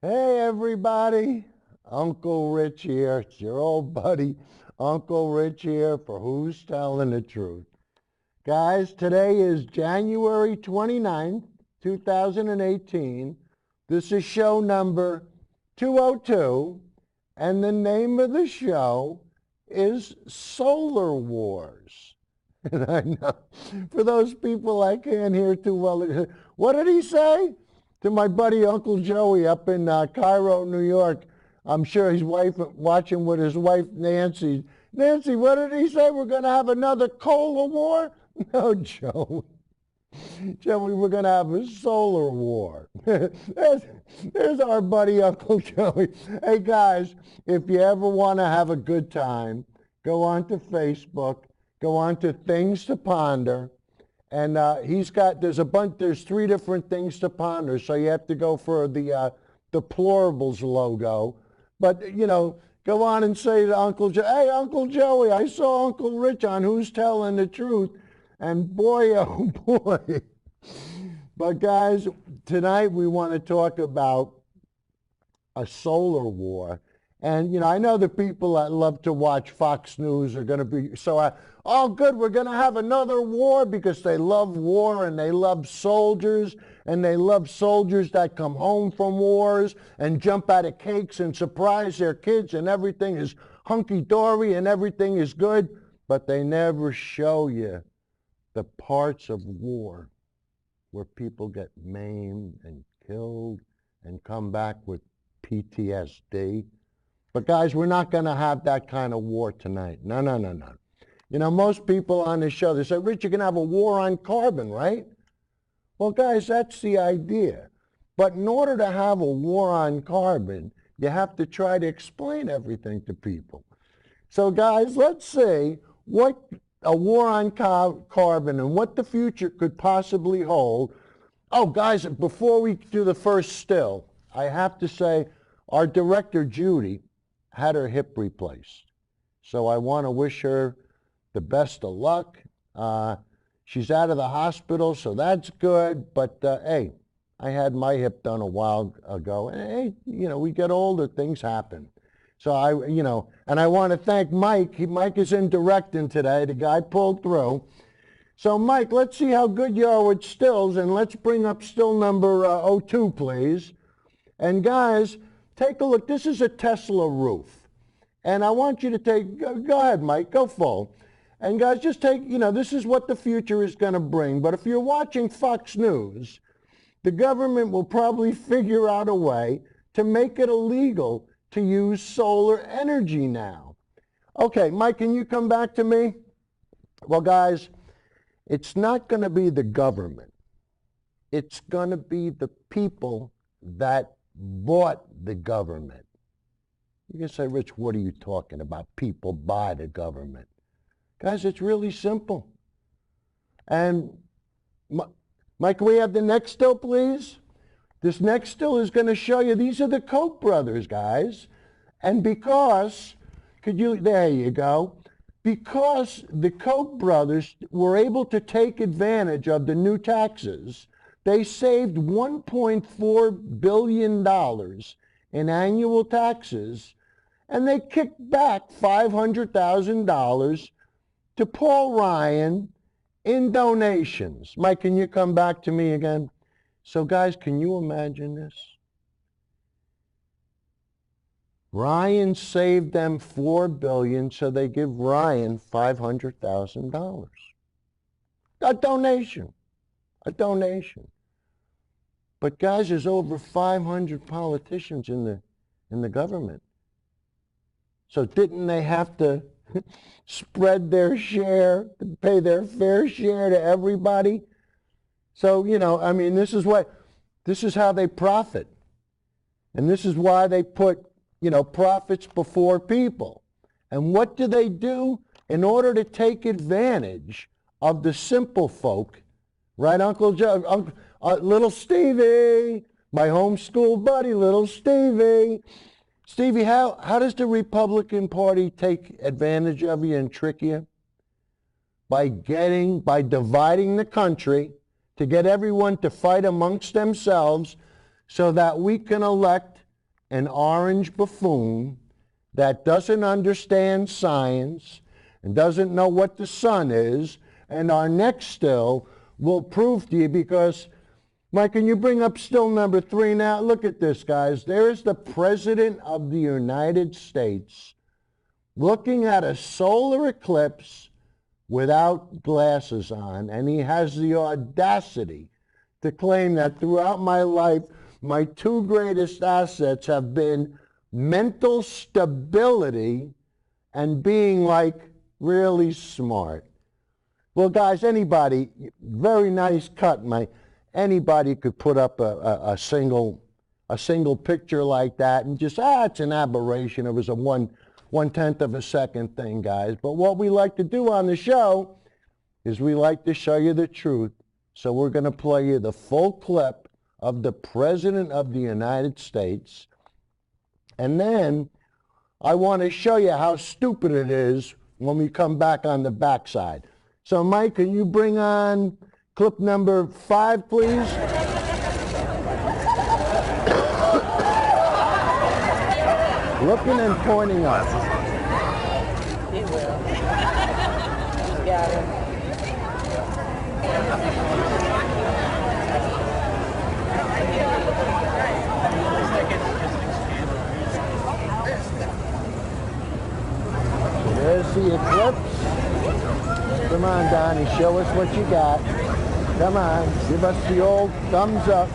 Hey everybody, Uncle Rich here. It's your old buddy, Uncle Rich here for Who's Telling the Truth. Guys, today is January 29th, 2018. This is show number 202, and the name of the show is Solar Wars. And I know, for those people I can't hear too well, what did he say? To my buddy Uncle Joey up in Cairo, New York. I'm sure his wife watching with his wife Nancy. Nancy, what did he say? We're going to have another cola war? No, Joey. Joey, we're going to have a solar war. there's our buddy Uncle Joey. Hey, guys, if you ever want to have a good time, go on to Facebook, go on to Things to Ponder, and there's three different things to ponder, so you have to go for the deplorables logo. But, go on and say to Uncle Joe, hey, Uncle Joey, I saw Uncle Rich on Who's Telling the Truth, and boy, oh boy. But guys, tonight we want to talk about a solar war. And, I know the people that love to watch Fox News are going to be oh, good, we're going to have another war, because they love war and they love soldiers, and they love soldiers that come home from wars and jump out of cakes and surprise their kids, and everything is hunky-dory and everything is good, but they never show you the parts of war where people get maimed and killed and come back with PTSD. But guys, we're not going to have that kind of war tonight. No, no, no, no. Most people on this show, they say, Rich, you're going to have a war on carbon, right? Well, guys, that's the idea. But in order to have a war on carbon, you have to try to explain everything to people. So, guys, let's see what a war on carbon and what the future could possibly hold. Oh, guys, before we do the first still, I have to say our director, Judy, had her hip replaced. So I want to wish her the best of luck. She's out of the hospital, so that's good. But hey, I had my hip done a while ago. And hey, we get older, things happen. So and I want to thank Mike. Mike is in directing today. The guy pulled through. So Mike, let's see how good you are with stills, and let's bring up still number 02, please. And guys, take a look. This is a Tesla roof. And I want you to go ahead, Mike, go full. And guys, just take, this is what the future is going to bring. But if you're watching Fox News, the government will probably figure out a way to make it illegal to use solar energy now. Okay, Mike, can you come back to me? Well, guys, it's not going to be the government. It's going to be the people that bought the government. You can say, Rich, what are you talking about? People buy the government. Guys, it's really simple. And Mike, can we have the next still, please? This next still is going to show you, these are the Koch brothers, guys. And because, there you go. Because the Koch brothers were able to take advantage of the new taxes, they saved $1.4 billion in annual taxes, and they kicked back $500,000 to Paul Ryan in donations. Mike, can you come back to me again? So guys, can you imagine this? Ryan saved them $4 billion, so they give Ryan $500,000. A donation. A donation. But guys, there's over 500 politicians in the government. So didn't they have to spread their share, pay their fair share to everybody? So, this is how they profit. And this is why they put, profits before people. And what do they do in order to take advantage of the simple folk? Right, Uncle Joe? Little Stevie, my homeschool buddy, little Stevie. Stevie, how does the Republican Party take advantage of you and trick you? By dividing the country to get everyone to fight amongst themselves so that we can elect an orange buffoon that doesn't understand science and doesn't know what the sun is, and our next still will prove to you because, Mike, can you bring up still number 3 now? Look at this, guys. There's the President of the United States looking at a solar eclipse without glasses on, and he has the audacity to claim that throughout my life, my 2 greatest assets have been mental stability and being like really smart. Well, guys, anybody, very nice cut, Mike. Anybody could put up a single picture like that and just, it's an aberration. It was a one-tenth of a second thing, guys. But what we like to do on the show is we like to show you the truth. So we're going to play you the full clip of the President of the United States. And then I want to show you how stupid it is when we come back on the backside. So, Mike, can you bring on clip number 5, please? Looking and pointing up. He will. He's got him. There's the eclipse. Come on, Donnie, show us what you got. Come on, give us the old thumbs up.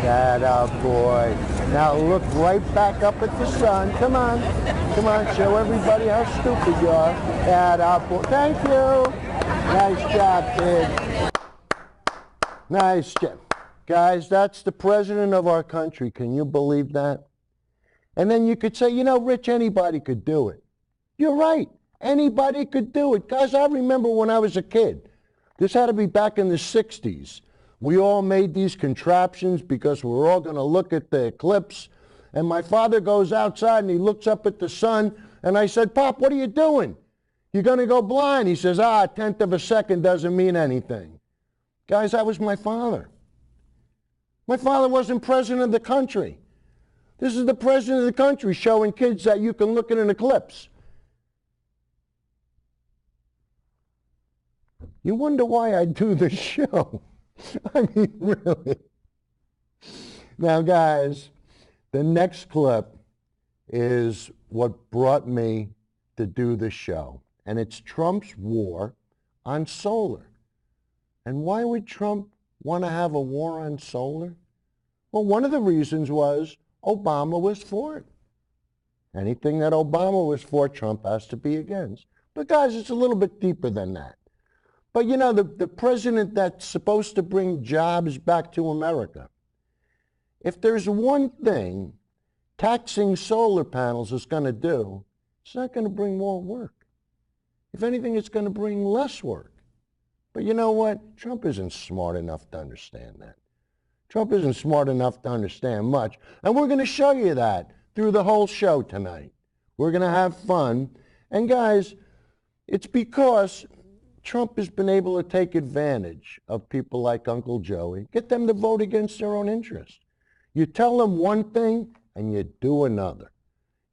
That up, boy. Now look right back up at the sun. Come on, show everybody how stupid you are. That up, boy. Thank you. Nice job, kid. Nice job. Guys, that's the President of our country. Can you believe that? And then you could say, you know, Rich, anybody could do it. You're right. Anybody could do it. Guys, I remember when I was a kid. This had to be back in the 60s. We all made these contraptions because we were all going to look at the eclipse. And my father goes outside and he looks up at the sun. And I said, Pop, what are you doing? You're going to go blind. He says, a tenth of a second doesn't mean anything. Guys, that was my father. My father wasn't president of the country. This is the president of the country showing kids that you can look at an eclipse. You wonder why I do the show. I mean, really. Now, guys, the next clip is what brought me to do the show. And it's Trump's war on solar. And why would Trump want to have a war on solar? Well, one of the reasons was Obama was for it. Anything that Obama was for, Trump has to be against. But, guys, it's a little bit deeper than that. But, you know, the president that's supposed to bring jobs back to America, if there's one thing taxing solar panels is going to do, it's not going to bring more work. If anything, it's going to bring less work. But you know what? Trump isn't smart enough to understand that. Trump isn't smart enough to understand much. And we're going to show you that through the whole show tonight. We're going to have fun. And, guys, it's because Trump has been able to take advantage of people like Uncle Joey, get them to vote against their own interest. You tell them one thing and you do another.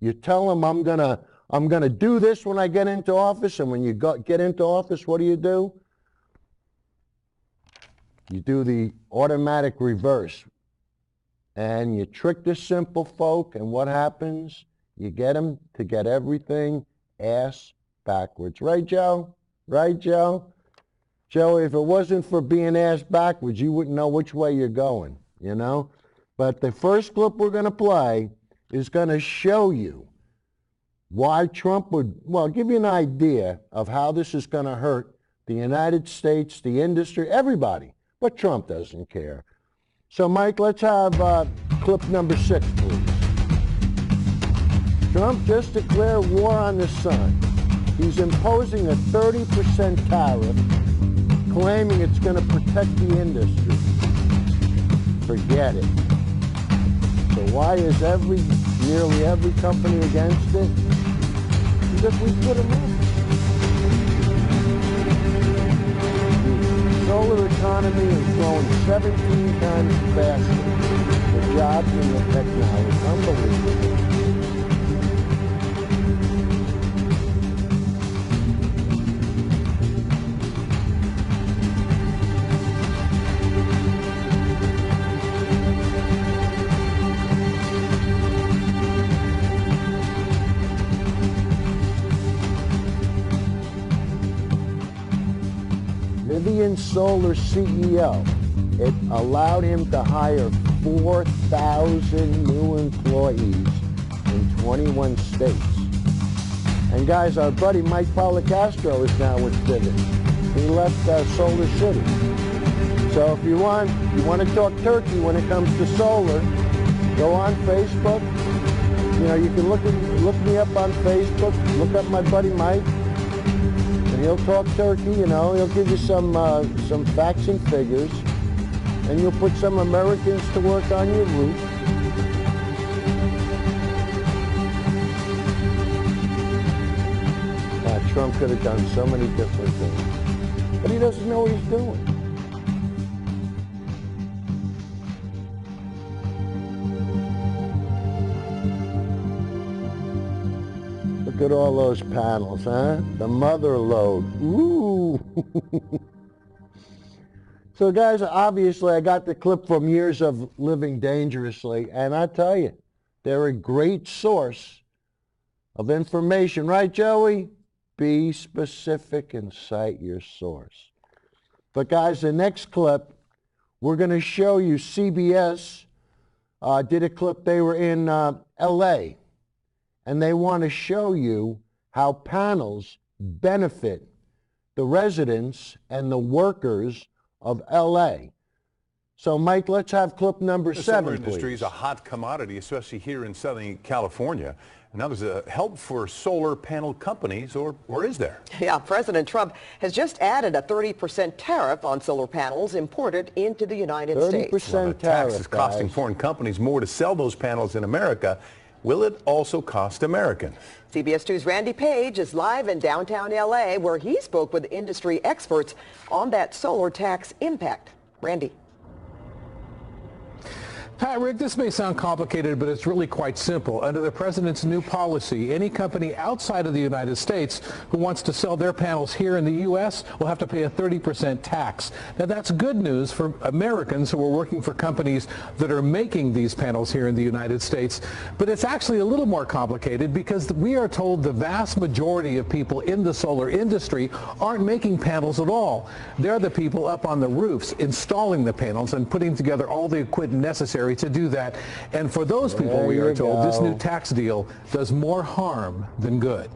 You tell them I'm gonna do this when I get into office, and when you get into office, what do? You do the automatic reverse. And you trick the simple folk, and what happens? You get them to get everything ass backwards. Right, Joe? Right, Joe? Joe, if it wasn't for being ass backwards, you wouldn't know which way you're going, you know? But the first clip we're going to play is going to show you why Trump would, well, give you an idea of how this is going to hurt the United States, the industry, everybody. But Trump doesn't care. So, Mike, let's have clip number 6, please. Trump just declared war on the sun. He's imposing a 30% tariff, claiming it's going to protect the industry. Forget it. So why is nearly every company against it? Because we put them in. The solar economy is growing 17 times faster. The jobs and the technology, unbelievable. Siemens Solar CEO. It allowed him to hire 4,000 new employees in 21 states. And guys, our buddy Mike Policastro is now with Vivint. He left Solar City. So if you want to talk turkey when it comes to solar, go on Facebook. You know, you can look me up on Facebook. Look up my buddy Mike, and he'll talk turkey. You know, he'll give you some facts and figures, and you'll put some Americans to work on your roof. Trump could have done so many different things, but he doesn't know what he's doing. Look at all those panels, huh? The mother load. Ooh. So guys, obviously I got the clip from years of living dangerously, and I tell you, they're a great source of information. Right, Joey? Be specific and cite your source. But guys, the next clip, we're going to show you CBS did a clip. They were in LA, and they want to show you how panels benefit the residents and the workers of LA. So Mike, let's have clip number 7, please. The solar industry is a hot commodity, especially here in Southern California. Now there's a help for solar panel companies, or is there? Yeah, President Trump has just added a 30% tariff on solar panels imported into the United States. 30% Well, the tax tariff, is costing guys. foreign companies more to sell those panels in America. Will it also cost Americans? CBS 2's Randy Page is live in downtown LA, where he spoke with industry experts on that solar tax impact. Randy. Hi, Rick, this may sound complicated, but it's really quite simple. Under the president's new policy, any company outside of the United States who wants to sell their panels here in the U.S. will have to pay a 30% tax. Now, that's good news for Americans who are working for companies that are making these panels here in the United States. But it's actually a little more complicated because we are told the vast majority of people in the solar industry aren't making panels at all. They're the people up on the roofs installing the panels and putting together all the equipment necessary to do that. And for those people, we are told, this new tax deal does more harm than good.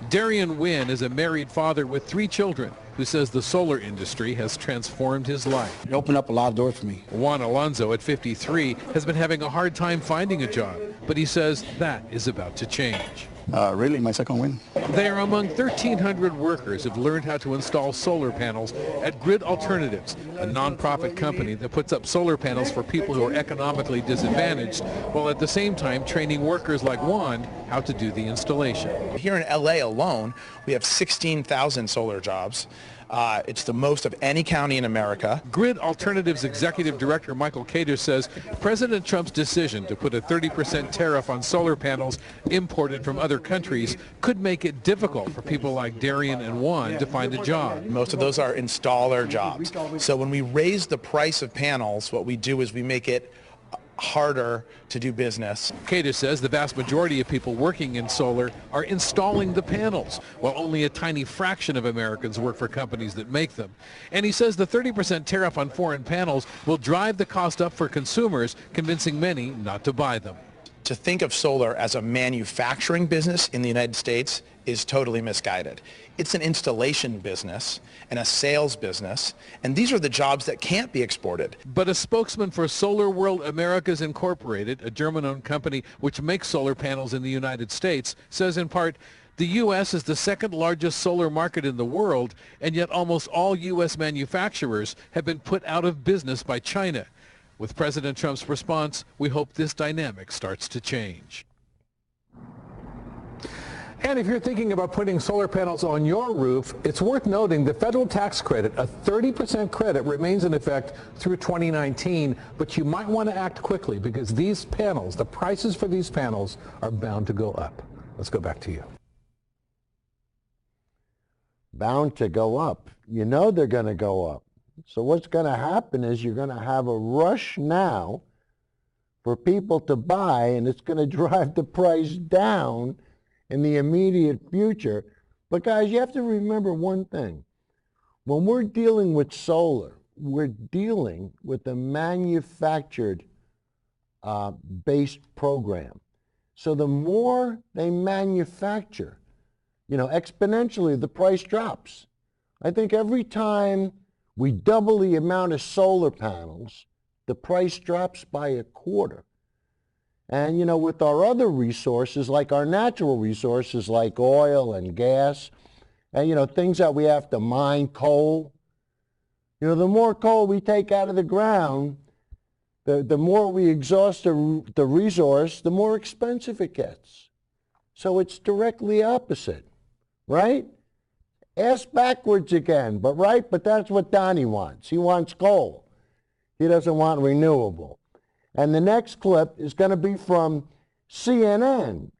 Darian Wynn is a married father with 3 children who says the solar industry has transformed his life. It opened up a lot of doors for me. Juan Alonso, at 53, has been having a hard time finding a job, but he says that is about to change. Really, my second win. They are among 1,300 workers who've learned how to install solar panels at Grid Alternatives, a nonprofit company that puts up solar panels for people who are economically disadvantaged, while at the same time training workers like Juan how to do the installation. Here in LA alone, we have 16,000 solar jobs. It's the most of any county in America. Grid Alternatives Executive Director Michael Koch says President Trump's decision to put a 30% tariff on solar panels imported from other countries could make it difficult for people like Darian and Juan to find a job. Most of those are installer jobs. So when we raise the price of panels, what we do is we make it harder to do business. Koch says the vast majority of people working in solar are installing the panels, while only a tiny fraction of Americans work for companies that make them. And he says the 30% tariff on foreign panels will drive the cost up for consumers, convincing many not to buy them. To think of solar as a manufacturing business in the United States is totally misguided. It's an installation business and a sales business, and these are the jobs that can't be exported. But a spokesman for Solar World Americas Incorporated, a German-owned company which makes solar panels in the United States, says in part, the U.S. is the second largest solar market in the world, and yet almost all U.S. manufacturers have been put out of business by China. With President Trump's response, we hope this dynamic starts to change. And if you're thinking about putting solar panels on your roof, it's worth noting the federal tax credit, a 30% credit, remains in effect through 2019, but you might want to act quickly because these panels, the prices for these panels are bound to go up. Let's go back to you. Bound to go up. You know they're going to go up. So what's going to happen is you're going to have a rush now for people to buy, and it's going to drive the price down in the immediate future. But guys, you have to remember one thing. When we're dealing with solar, we're dealing with a manufactured based program. So the more they manufacture, exponentially the price drops. I think every time we double the amount of solar panels, the price drops by a quarter. And, with our other resources, like our natural resources, like oil and gas, and, things that we have to mine, coal, the more coal we take out of the ground, the more we exhaust the resource, the more expensive it gets. So it's directly opposite, right? Ask backwards again, but that's what Donnie wants. He wants coal. He doesn't want renewable. And the next clip is going to be from CNN.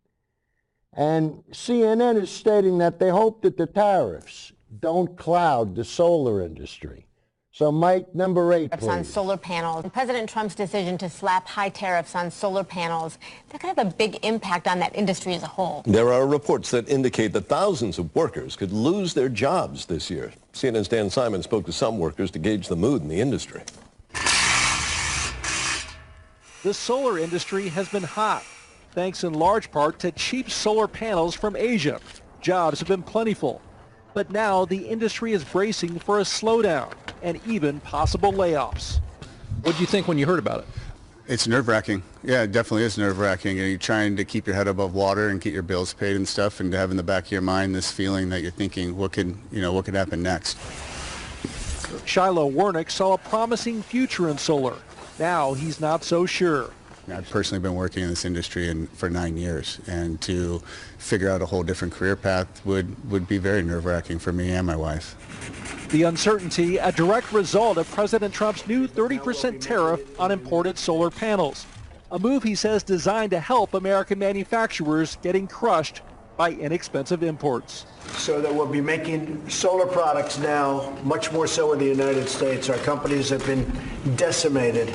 And CNN is stating that they hope that the tariffs don't cloud the solar industry. So, Mike, number 8, please. On solar panels. President Trump's decision to slap high tariffs on solar panels, that could have a big impact on that industry as a whole. There are reports that indicate that thousands of workers could lose their jobs this year. CNN's Dan Simon spoke to some workers to gauge the mood in the industry. The solar industry has been hot, thanks in large part to cheap solar panels from Asia. Jobs have been plentiful. But now the industry is bracing for a slowdown and even possible layoffs. What did you think when you heard about it? It's nerve-wracking. Yeah, it definitely is nerve-wracking. You're trying to keep your head above water and get your bills paid and stuff, and to have in the back of your mind this feeling that you're thinking, what could happen next? Shiloh Wernick saw a promising future in solar. Now he's not so sure. I've personally been working in this industry for 9 years, and to figure out a whole different career path would be very nerve-wracking for me and my wife. The uncertainty, a direct result of President Trump's new 30% tariff on imported solar panels, a move he says designed to help American manufacturers getting crushed by inexpensive imports. So that we'll be making solar products now, much more so in the United States. Our companies have been decimated,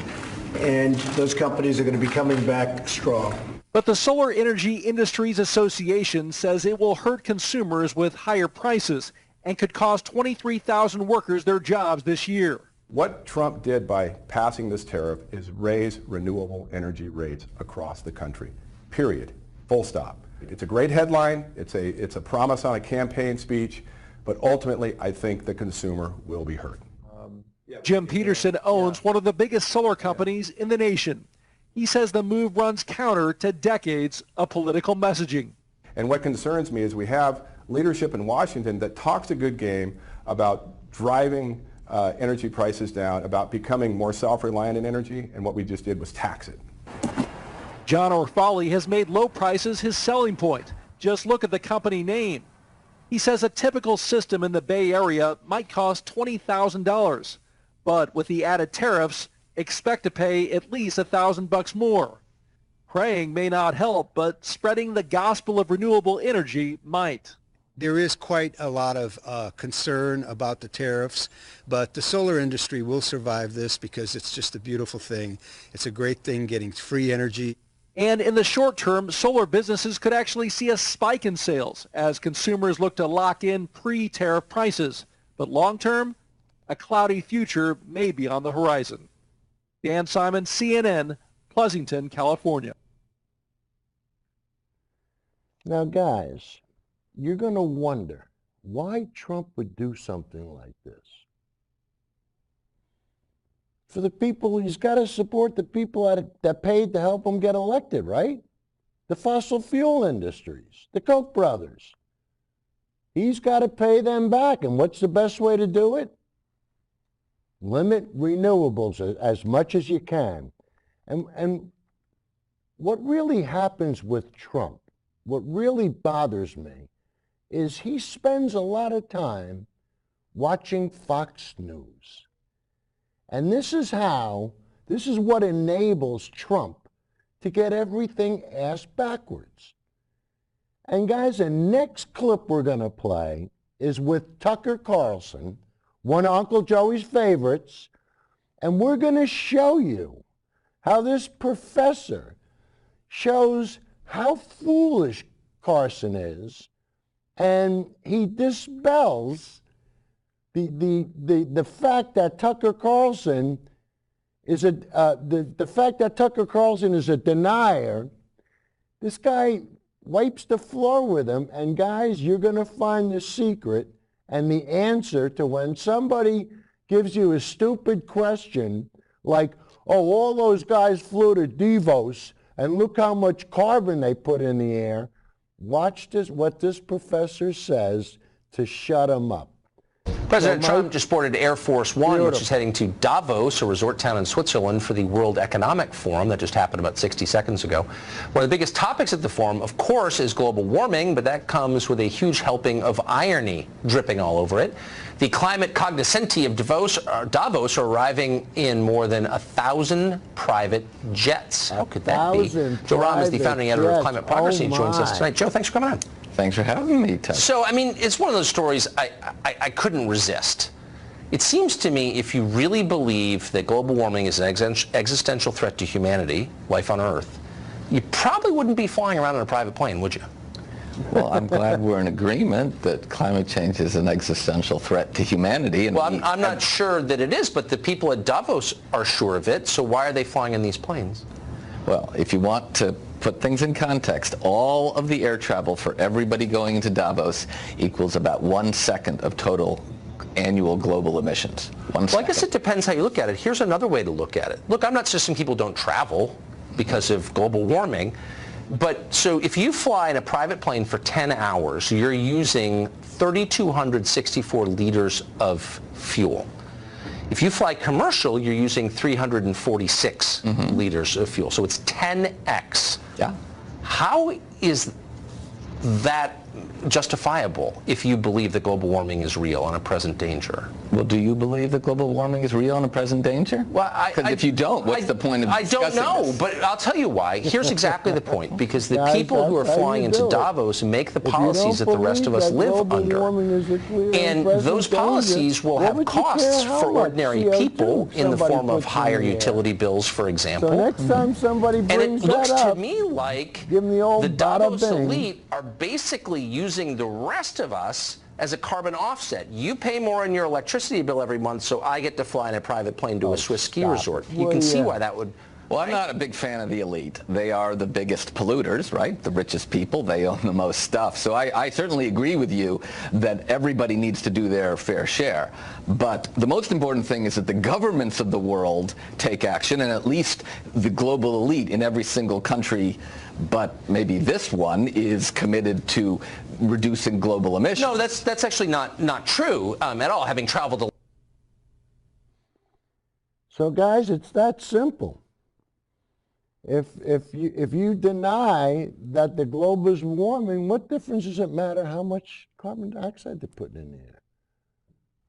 and those companies are going to be coming back strong. But the Solar Energy Industries Association says it will hurt consumers with higher prices and could cost 23,000 workers their jobs this year. What Trump did by passing this tariff is raise renewable energy rates across the country, period, full stop. It's a great headline, it's a promise on a campaign speech, but ultimately I think the consumer will be hurt. Jim Peterson owns one of the biggest solar companies in the nation. He says the move runs counter to decades of political messaging. And what concerns me is we have leadership in Washington that talks a good game about driving energy prices down, about becoming more self-reliant in energy, and what we just did was tax it. John Orfali has made low prices his selling point. Just look at the company name. He says a typical system in the Bay Area might cost $20,000. But with the added tariffs, expect to pay at least $1,000 more. Praying may not help, but spreading the gospel of renewable energy might. There is quite a lot of concern about the tariffs, but the solar industry will survive this because it's just a beautiful thing. It's a great thing getting free energy. And in the short term, solar businesses could actually see a spike in sales as consumers look to lock in pre-tariff prices. But long term, a cloudy future may be on the horizon. Dan Simon, CNN, Pleasanton, California. Now, guys, you're going to wonder why Trump would do something like this. For the people, he's got to support the people that paid to help him get elected, right? The fossil fuel industries, the Koch brothers. He's got to pay them back. And what's the best way to do it? Limit renewables as much as you can. And what really happens with Trump, what really bothers me, is he spends a lot of time watching Fox News. And this is what enables Trump to get everything ass backwards. And guys, the next clip we're going to play is with Tucker Carlson, one of Uncle Joey's favorites, and we're going to show you how this professor shows how foolish Carson is, and he dispels the fact that Tucker Carlson is the fact that Tucker Carlson is a denier, this guy wipes the floor with him. And guys, you're going to find the secret and the answer to when somebody gives you a stupid question like, oh, all those guys flew to Davos and look how much carbon they put in the air. Watch this, what this professor says to shut him up. President Trump just boarded Air Force One, which is heading to Davos, a resort town in Switzerland, for the World Economic Forum that just happened about 60 seconds ago. One of the biggest topics at the forum, of course, is global warming, but that comes with a huge helping of irony dripping all over it. The climate cognoscenti of Davos are arriving in more than 1,000 private jets. How could that be? Joe Rahm is the founding editor of Climate Progress and joins us tonight. Joe, thanks for coming on. Thanks for having me, Ted. So, I mean, it's one of those stories I couldn't resist. It seems to me if you really believe that global warming is an existential threat to humanity, life on Earth, you probably wouldn't be flying around in a private plane, would you? Well, I'm glad we're in agreement that climate change is an existential threat to humanity. And well, I'm not sure that it is, but the people at Davos are sure of it, so why are they flying in these planes? Well, if you want to put things in context, all of the air travel for everybody going into Davos equals about 1 second of total annual global emissions. Well, I guess it depends how you look at it. Here's another way to look at it. Look, I'm not suggesting people don't travel because of global warming, but so if you fly in a private plane for 10 hours, you're using 3,264 liters of fuel. If you fly commercial, you're using 346 liters of fuel. So it's 10x. Yeah. How is that justifiable if you believe that global warming is real and a present danger? Well, do you believe that global warming is real and a present danger? Well, because if you don't, what's the point of discussing I don't know, this? But I'll tell you why. Here's exactly the point. Because the people who are flying into Davos make the policies that the rest of us live under. And those policies will have costs for ordinary people in the form of higher utility bills, for example. So next time somebody brings that up, and it looks to me like the Davos elite are basically using the rest of us as a carbon offset. You pay more on your electricity bill every month, so I get to fly in a private plane to a Swiss ski resort. You can see why that would... Well, I'm not a big fan of the elite. They are the biggest polluters, right? The richest people. They own the most stuff. So I certainly agree with you that everybody needs to do their fair share. But the most important thing is that the governments of the world take action, and at least the global elite in every single country, but maybe this one, is committed to reducing global emissions. No, that's actually not true at all, having traveled a... So guys, it's that simple. If you deny that the globe is warming, what difference does it matter how much carbon dioxide they're putting in the air?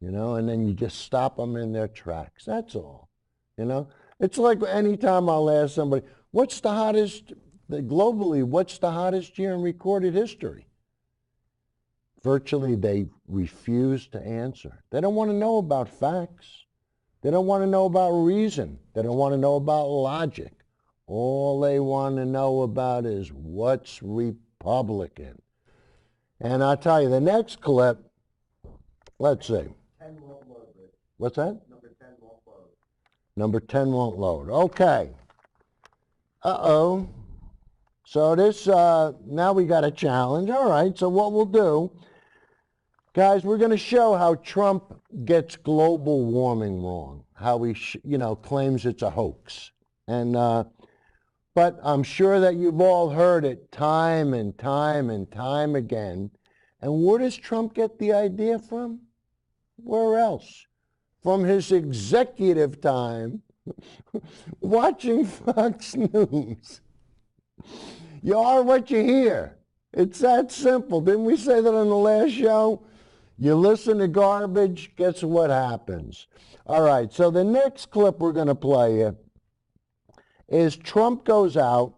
You know, and then you just stop them in their tracks. That's all. You know, it's like any time I'll ask somebody, globally, what's the hottest year in recorded history? Virtually, they refuse to answer. They don't want to know about facts. They don't want to know about reason. They don't want to know about logic. All they want to know about is what's Republican. And I'll tell you, the next clip, let's see. 10 won't load. What's that? Number 10 won't load. Number 10 won't load. Okay. Uh-oh. So this, now we got a challenge. All right, so what we'll do, guys, we're going to show how Trump gets global warming wrong, how he, claims it's a hoax. And, but I'm sure that you've all heard it time and time and time again. And where does Trump get the idea from? Where else? From his executive time watching Fox News. You are what you hear. It's that simple. Didn't we say that on the last show? You listen to garbage, guess what happens? All right, so the next clip we're going to play you is Trump goes out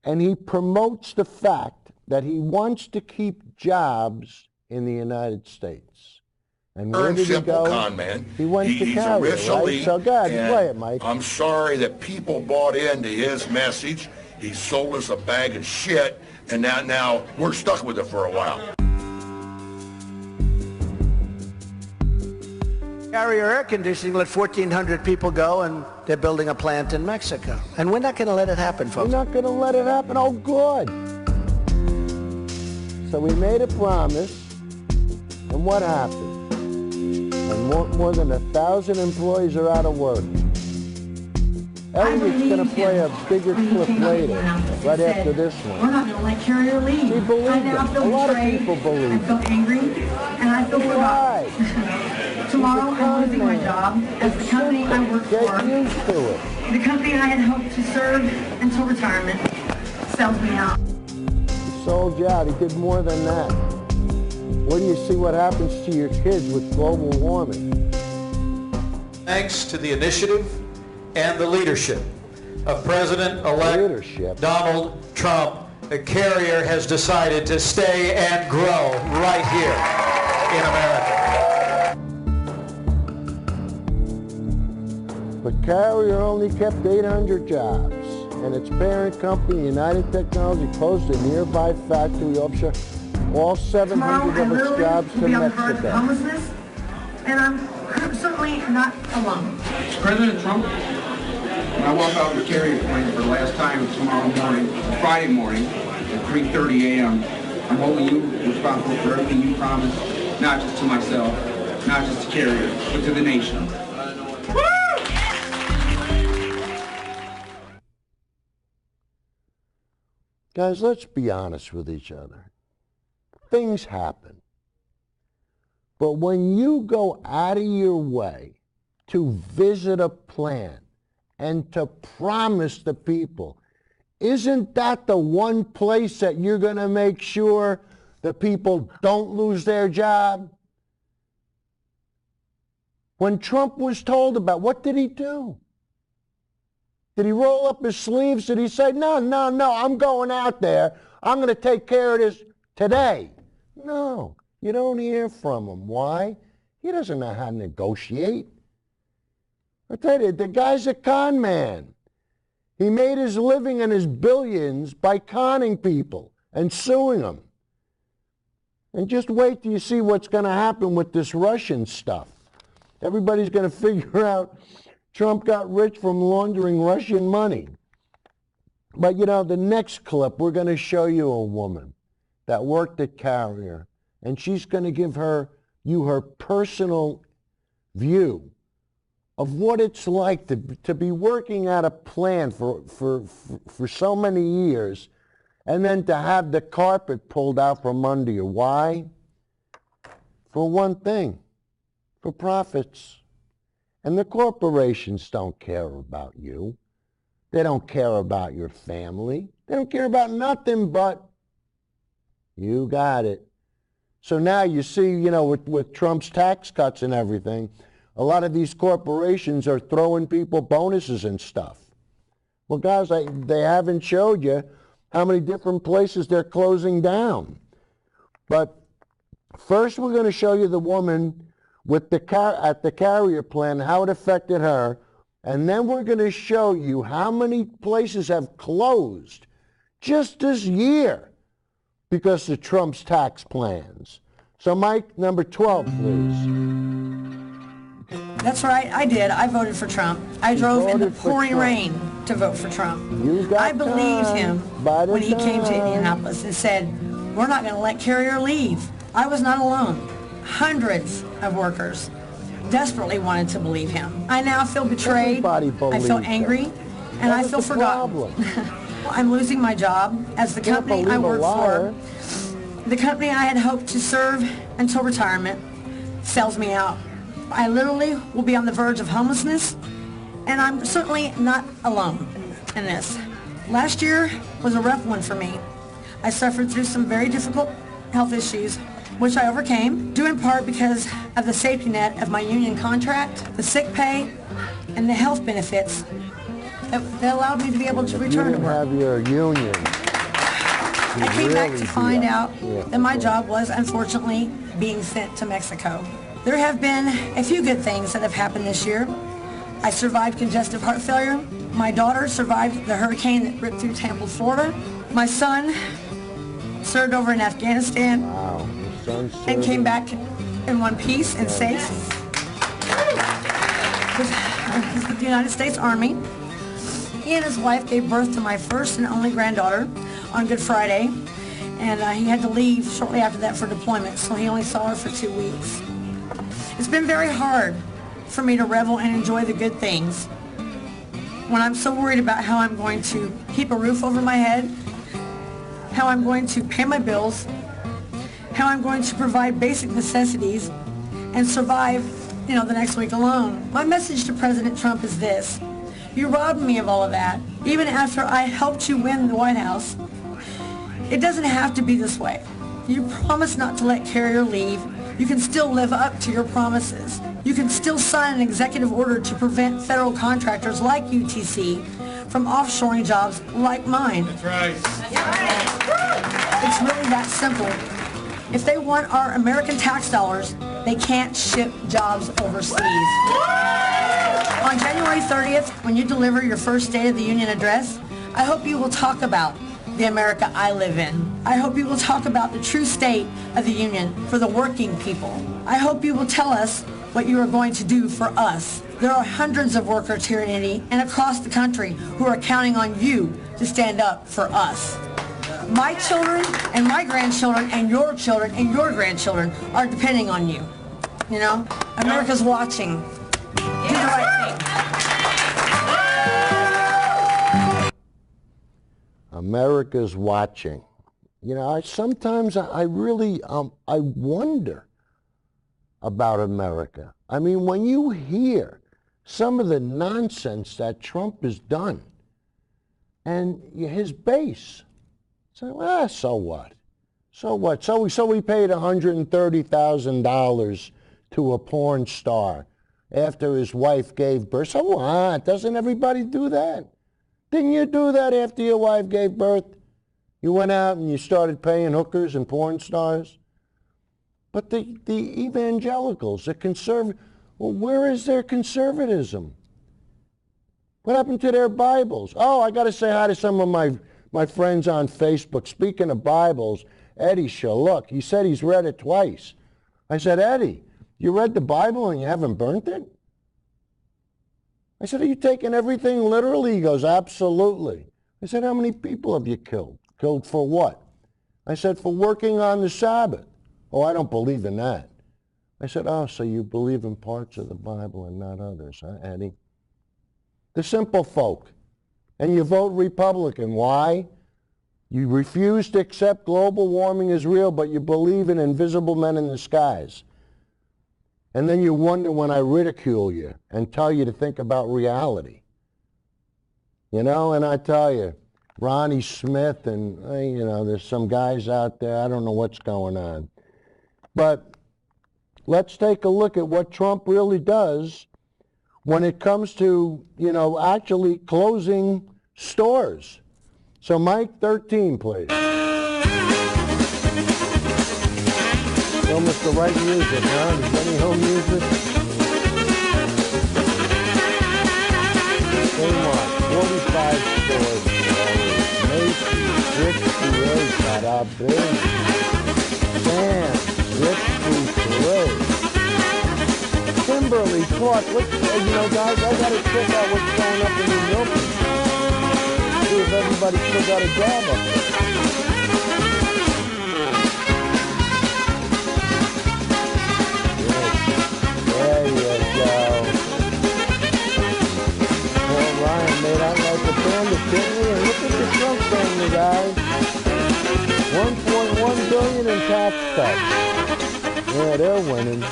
and he promotes the fact that he wants to keep jobs in the United States. And where did he go? Con man. He went to he's Canada, a rich elite, right? So go ahead, and play it, Mike. I'm sorry that people bought into his message. He sold us a bag of shit, and now we're stuck with it for a while. Carrier Air Conditioning let 1,400 people go, and they're building a plant in Mexico. And we're not going to let it happen, folks. We're not going to let it happen. Oh, good. So we made a promise, and what happened? And more than 1,000 employees are out of work. Elliot's going to play a bigger clip later, right after this one. We're not going to let Carrier leave. She believed I now it. feel A lot of betrayed. people believe I feel angry, and I feel forgotten. Tomorrow I'm losing my job as the company I work for. Get used to it. The company I had hoped to serve until retirement sells me out. He sold you out. He did more than that. Where do you see what happens to your kids with global warming? Thanks to the initiative and the leadership of President-elect Donald Trump, the Carrier has decided to stay and grow right here in America. But Carrier only kept 800 jobs, and its parent company, United Technology, closed a nearby factory offshore, all 700 of its jobs to Mexico. Homelessness, and I'm certainly not alone. President Trump, when I walk out the Carrier plant for the last time tomorrow morning, Friday morning at 3:30 a.m., I'm holding you responsible for everything you promised, not just to myself, not just to Carrier, but to the nation. Guys, let's be honest with each other. Things happen. But when you go out of your way to visit a plant and to promise the people, isn't that the one place that you're going to make sure the people don't lose their job? When Trump was told about, what did he do? Did he roll up his sleeves? Did he say, no, I'm going out there. I'm going to take care of this today? No, you don't hear from him. Why? He doesn't know how to negotiate. I tell you, the guy's a con man. He made his living and his billions by conning people and suing them. And just wait till you see what's going to happen with this Russian stuff. Everybody's going to figure out Trump got rich from laundering Russian money. But you know, the next clip, we're going to show you a woman that worked at Carrier, and she's going to give you her personal view of what it's like to be working at a plant for so many years, and then to have the carpet pulled out from under you. Why? For one thing, for profits. And the corporations don't care about you. They don't care about your family. They don't care about nothing but you got it. So now you see, you know, with Trump's tax cuts and everything, a lot of these corporations are throwing people bonuses and stuff. Well, guys, they haven't showed you how many different places they're closing down. But first we're going to show you the woman with at the Carrier plant, how it affected her, and then we're going to show you how many places have closed just this year because of Trump's tax plans. So Mike, number 12, please. That's right, I did. I voted for Trump. I drove in the pouring rain to vote for Trump. I believed him when he came to Indianapolis and said, we're not going to let Carrier leave. I was not alone. Hundreds of workers desperately wanted to believe him. I now feel betrayed, I feel angry, and I feel forgotten. I'm losing my job as the company I work for. The company I had hoped to serve until retirement sells me out. I literally will be on the verge of homelessness, and I'm certainly not alone in this. Last year was a rough one for me. I suffered through some very difficult health issues, which I overcame, due in part because of the safety net of my union contract, the sick pay, and the health benefits that allowed me to be able to return to work. You have your union. I came back to find out that my job was unfortunately being sent to Mexico. There have been a few good things that have happened this year. I survived congestive heart failure. My daughter survived the hurricane that ripped through Tampa, Florida. My son served over in Afghanistan and came back in one piece and safe. with the United States Army. He and his wife gave birth to my first and only granddaughter on Good Friday, and he had to leave shortly after that for deployment, so he only saw her for 2 weeks. It's been very hard for me to revel and enjoy the good things when I'm so worried about how I'm going to keep a roof over my head, how I'm going to pay my bills, how I'm going to provide basic necessities and survive, the next week alone. My message to President Trump is this. You robbed me of all of that, even after I helped you win the White House. It doesn't have to be this way. You promised not to let Carrier leave. You can still live up to your promises. You can still sign an executive order to prevent federal contractors like UTC from offshoring jobs like mine. That's right. It's really that simple. If they want our American tax dollars, they can't ship jobs overseas. On January 30th, when you deliver your first State of the Union address, I hope you will talk about the America I live in. I hope you will talk about the true state of the Union for the working people. I hope you will tell us what you are going to do for us. There are hundreds of workers here in Indy and across the country who are counting on you to stand up for us. My children and my grandchildren and your grandchildren are depending on you. America's watching. Do the right thing. America's watching. Sometimes I really, I wonder about America. I mean, when you hear some of the nonsense that Trump has done and his base, say, well, so what? So what? So we paid $130,000 to a porn star after his wife gave birth. So what? Doesn't everybody do that? Didn't you do that after your wife gave birth? You went out and you started paying hookers and porn stars? But the evangelicals, the conservatives, well, where is their conservatism? What happened to their Bibles? Oh, I got to say hi to some of my friends on Facebook. Speaking of Bibles, Eddie Shaluk, he said he's read it twice. I said, Eddie, you read the Bible and you haven't burnt it? I said, are you taking everything literally? He goes, absolutely. I said, how many people have you killed? Killed for what? I said, for working on the Sabbath. Oh, I don't believe in that. I said, oh, so you believe in parts of the Bible and not others, huh, Eddie? The simple folk. And you vote Republican. Why? You refuse to accept global warming is real, but you believe in invisible men in the skies. And then you wonder when I ridicule you and tell you to think about reality. And I tell you, Ronnie Smith and, there's some guys out there, I don't know what's going on. But let's take a look at what Trump really does when it comes to, actually closing stores. So Mike 13, please. Almost the right music, huh? Is there any home music? Same one. 45 stores. Macy's, 68, Bada Bing. Sam's, Road. Kimberly Clark, guys, I gotta check out what's going up in New York. See if everybody still got a job up there. There you go. Poor Ryan made out like a bandit, didn't he? And look at the Trump family, guys. $1.1 billion in tax cuts. Yeah, they're winning.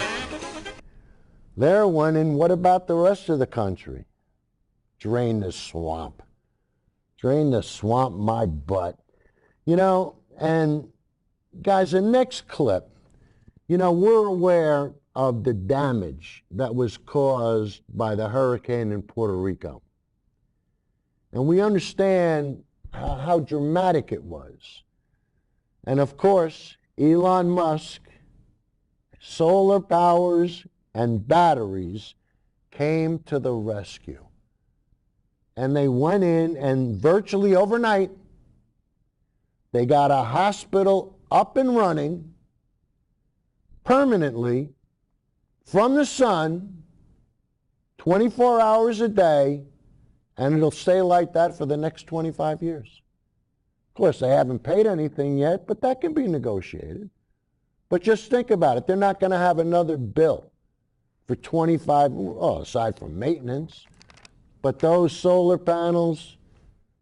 They're winning. What about the rest of the country? Drain the swamp. Drain the swamp, my butt. And guys, the next clip, we're aware of the damage that was caused by the hurricane in Puerto Rico. And we understand how dramatic it was. And of course, Elon Musk, solar powers and batteries came to the rescue. And they went in and virtually overnight, they got a hospital up and running permanently from the sun 24 hours a day, and it'll stay like that for the next 25 years. Of course, they haven't paid anything yet, but that can be negotiated. But just think about it. They're not going to have another bill for 25, aside from maintenance. But those solar panels,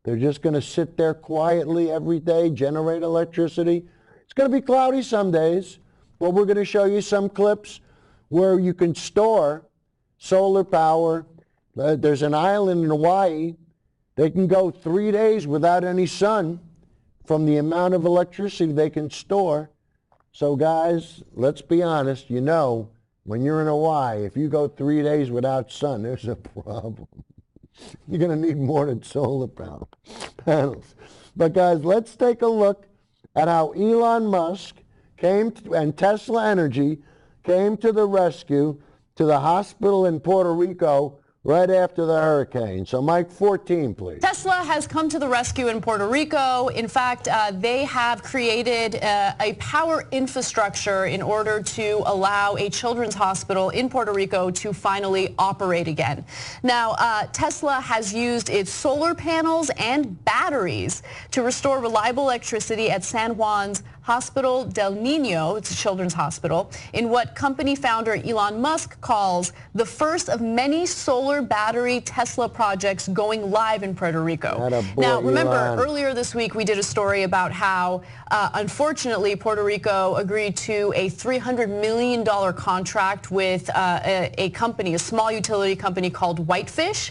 they're just going to sit there quietly every day, generate electricity. It's going to be cloudy some days, but we're going to show you some clips where you can store solar power. There's an island in Hawaii. They can go 3 days without any sun from the amount of electricity they can store. So guys, let's be honest, you know, when you're in Hawaii, if you go 3 days without sun, there's a problem. You're going to need more than solar panels. But guys, let's take a look at how Elon Musk and Tesla Energy came to the rescue to the hospital in Puerto Rico right after the hurricane. So Mike, 14, please. Tesla has come to the rescue in Puerto Rico. In fact, they have created a power infrastructure in order to allow a children's hospital in Puerto Rico to finally operate again. Now, Tesla has used its solar panels and batteries to restore reliable electricity at San Juan's Hospital del Niño, it's a children's hospital, in what company founder Elon Musk calls the first of many solar battery Tesla projects going live in Puerto Rico. Now, remember, earlier this week we did a story about how, unfortunately, Puerto Rico agreed to a $300 million contract with a company, a small utility company called Whitefish,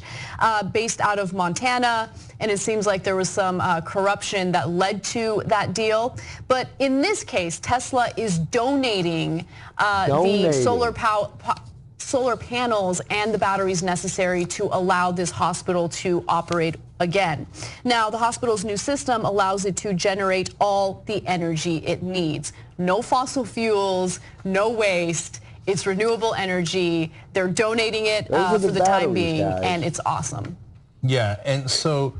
based out of Montana. And it seems like there was some corruption that led to that deal. But in this case, Tesla is donating the solar panels and the batteries necessary to allow this hospital to operate again. Now, the hospital's new system allows it to generate all the energy it needs. No fossil fuels, no waste. It's renewable energy. They're donating it for the time being, and it's awesome. Yeah, and so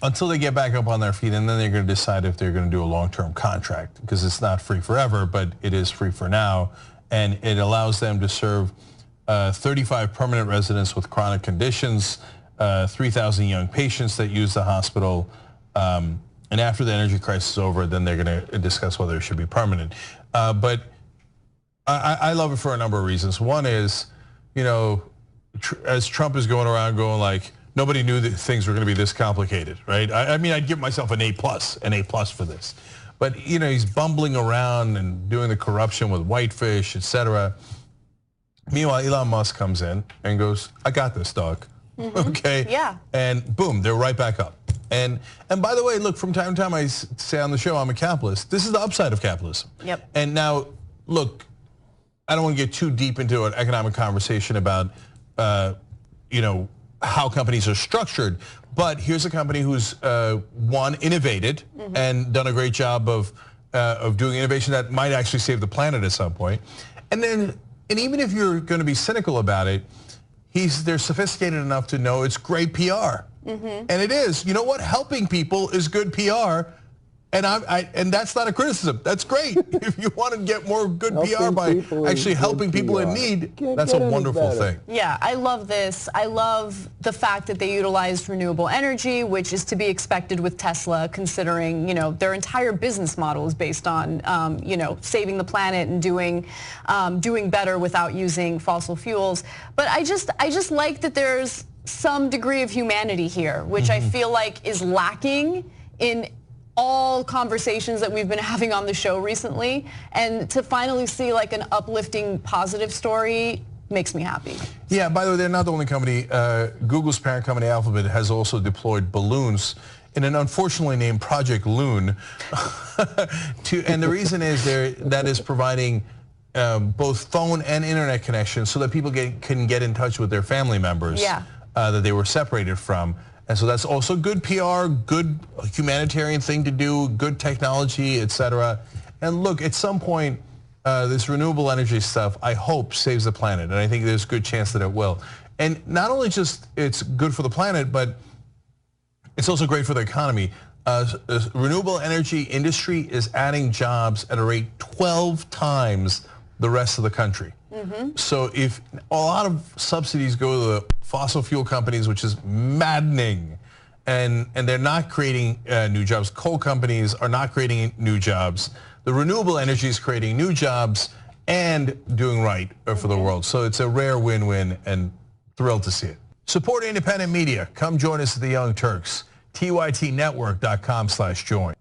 until they get back up on their feet, and then they're going to decide if they're going to do a long-term contract, because it's not free forever, but it is free for now, and it allows them to serve 35 permanent residents with chronic conditions, 3,000 young patients that use the hospital, and after the energy crisis is over, then they're going to discuss whether it should be permanent. But I love it for a number of reasons. One is, you know, as Trump is going around going like, nobody knew that things were going to be this complicated, right? I mean, I'd give myself an A+ for this. But, you know, he's bumbling around and doing the corruption with Whitefish, et cetera. Meanwhile, Elon Musk comes in and goes, I got this, dog. Okay? Yeah. And boom, they're right back up. And by the way, look, from time to time I say on the show I'm a capitalist. This is the upside of capitalism. Yep. And now, look, I don't want to get too deep into an economic conversation about, you know, how companies are structured, but here's a company who's innovated and done a great job of doing innovation that might actually save the planet at some point. And even if you're going to be cynical about it, they're sophisticated enough to know it's great PR, and it is. You know what? Helping people is good PR. And that's not a criticism. That's great. If you want to get more good PR by actually helping people in need, that's a wonderful thing. Yeah, I love this. I love the fact that they utilized renewable energy, which is to be expected with Tesla, considering, you know, their entire business model is based on, you know, saving the planet and doing better without using fossil fuels. But I just like that there's some degree of humanity here, which I feel like is lacking in all conversations that we've been having on the show recently, and to finally see like an uplifting, positive story makes me happy. Yeah, by the way, they're not the only company. Google's parent company, Alphabet, has also deployed balloons in an unfortunately named Project Loon. And the reason is that is providing both phone and internet connections so that people can get in touch with their family members that they were separated from. And so that's also good PR, good humanitarian thing to do, good technology, et cetera. And look, at some point, this renewable energy stuff, I hope, saves the planet. And I think there's a good chance that it will. And not only just it's good for the planet, but it's also great for the economy. The renewable energy industry is adding jobs at a rate 12 times the rest of the country. So if a lot of subsidies go to the fossil fuel companies, which is maddening, and they're not creating new jobs. Coal companies are not creating new jobs. The renewable energy is creating new jobs and doing right for the world. So it's a rare win-win, and thrilled to see it. Support independent media. Come join us at the Young Turks. tytnetwork.com/join.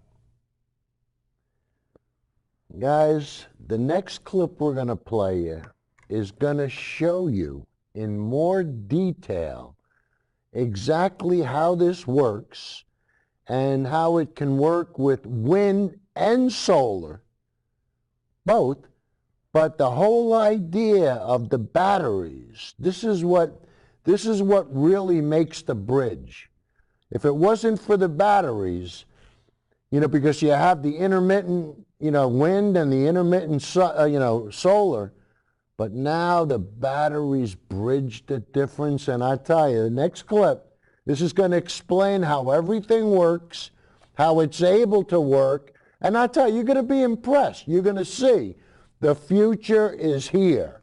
Guys, the next clip we're going to play you is going to show you in more detail exactly how this works and how it can work with wind and solar, both. But the whole idea of the batteries, this is what really makes the bridge. If it wasn't for the batteries, because you have the intermittent, wind and the intermittent, solar, but now the batteries bridge the difference. And I tell you, the next clip, this is going to explain how everything works, how it's able to work. And I tell you, you're going to be impressed. You're going to see the future is here.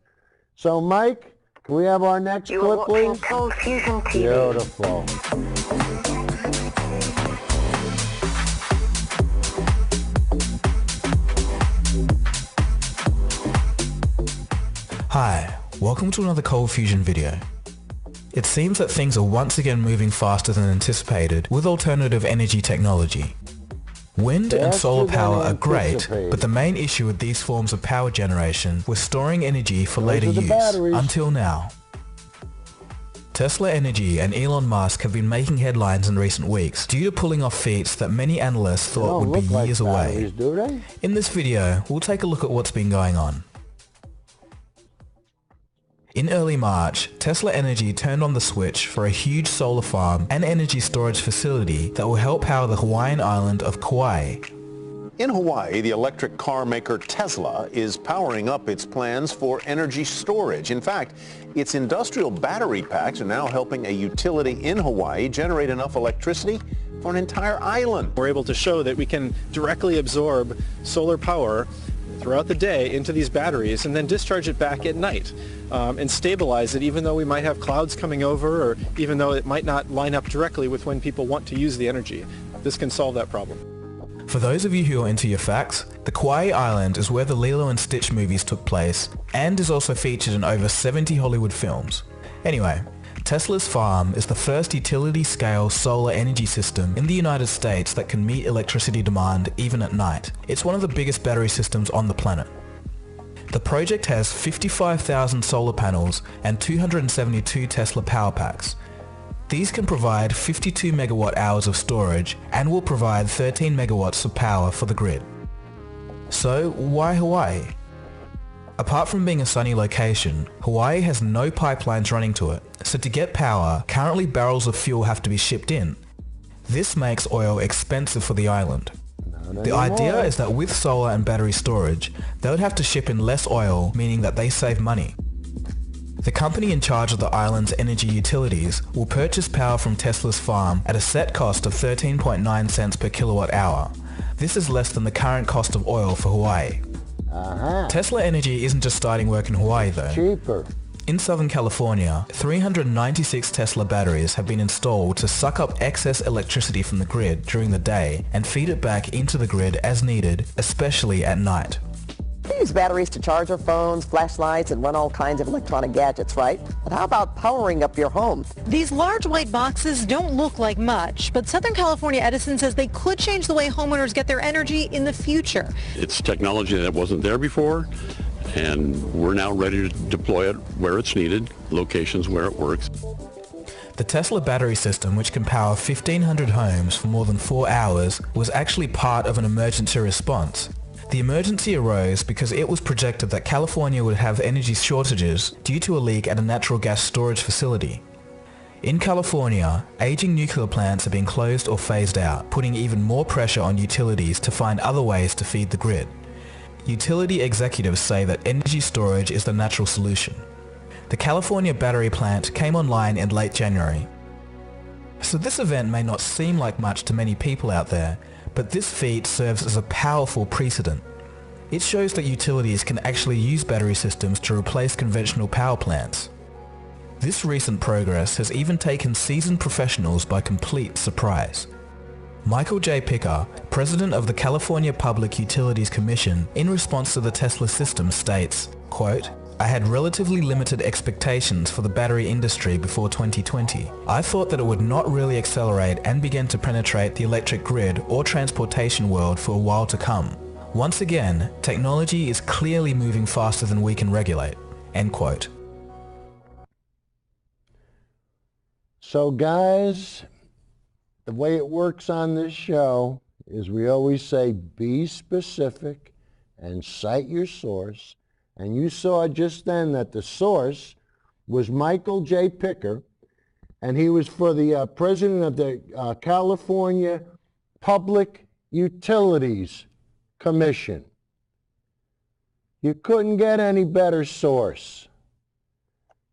So, Mike, can we have our next clip, please? Cold Fusion TV. Beautiful. Hi, welcome to another Cold Fusion video. It seems that things are once again moving faster than anticipated with alternative energy technology. Wind and solar power are great, but the main issue with these forms of power generation was storing energy for later use, until now. Tesla Energy and Elon Musk have been making headlines in recent weeks due to pulling off feats that many analysts thought would be years away. In this video, we'll take a look at what's been going on. In early March, Tesla Energy turned on the switch for a huge solar farm and energy storage facility that will help power the Hawaiian island of Kauai. In Hawaii, the electric car maker Tesla is powering up its plans for energy storage. In fact, its industrial battery packs are now helping a utility in Hawaii generate enough electricity for an entire island. We're able to show that we can directly absorb solar power throughout the day into these batteries and then discharge it back at night and stabilize it, even though we might have clouds coming over, or even though it might not line up directly with when people want to use the energy. This can solve that problem. For those of you who are into your facts, the Kauai Island is where the Lilo and Stitch movies took place and is also featured in over 70 Hollywood films. Anyway, Tesla's farm is the first utility-scale solar energy system in the United States that can meet electricity demand even at night. It's one of the biggest battery systems on the planet. The project has 55,000 solar panels and 272 Tesla power packs. These can provide 52 megawatt hours of storage and will provide 13 megawatts of power for the grid. So why Hawaii? Apart from being a sunny location, Hawaii has no pipelines running to it, so to get power, currently barrels of fuel have to be shipped in. This makes oil expensive for the island. The idea is that with solar and battery storage, they would have to ship in less oil, meaning that they save money. The company in charge of the island's energy utilities will purchase power from Tesla's farm at a set cost of 13.9 cents per kilowatt hour. This is less than the current cost of oil for Hawaii. Tesla Energy isn't just starting work in Hawaii though. Cheaper. In Southern California, 396 Tesla batteries have been installed to suck up excess electricity from the grid during the day and feed it back into the grid as needed, especially at night. We use batteries to charge our phones, flashlights, and run all kinds of electronic gadgets, right? But how about powering up your home? These large white boxes don't look like much, but Southern California Edison says they could change the way homeowners get their energy in the future. It's technology that wasn't there before, and we're now ready to deploy it where it's needed, locations where it works. The Tesla battery system, which can power 1,500 homes for more than 4 hours, was actually part of an emergency response. The emergency arose because it was projected that California would have energy shortages due to a leak at a natural gas storage facility. In California, aging nuclear plants are being closed or phased out, putting even more pressure on utilities to find other ways to feed the grid. Utility executives say that energy storage is the natural solution. The California battery plant came online in late January. So this event may not seem like much to many people out there, but this feat serves as a powerful precedent. It shows that utilities can actually use battery systems to replace conventional power plants. This recent progress has even taken seasoned professionals by complete surprise. Michael J. Picker, president of the California Public Utilities Commission, in response to the Tesla system states, quote, "I had relatively limited expectations for the battery industry before 2020. I thought that it would not really accelerate and begin to penetrate the electric grid or transportation world for a while to come. Once again, technology is clearly moving faster than we can regulate." End quote. So guys, the way it works on this show is we always say be specific and cite your source. And you saw just then that the source was Michael J. Picker, and he was for the president of the California Public Utilities Commission. You couldn't get any better source.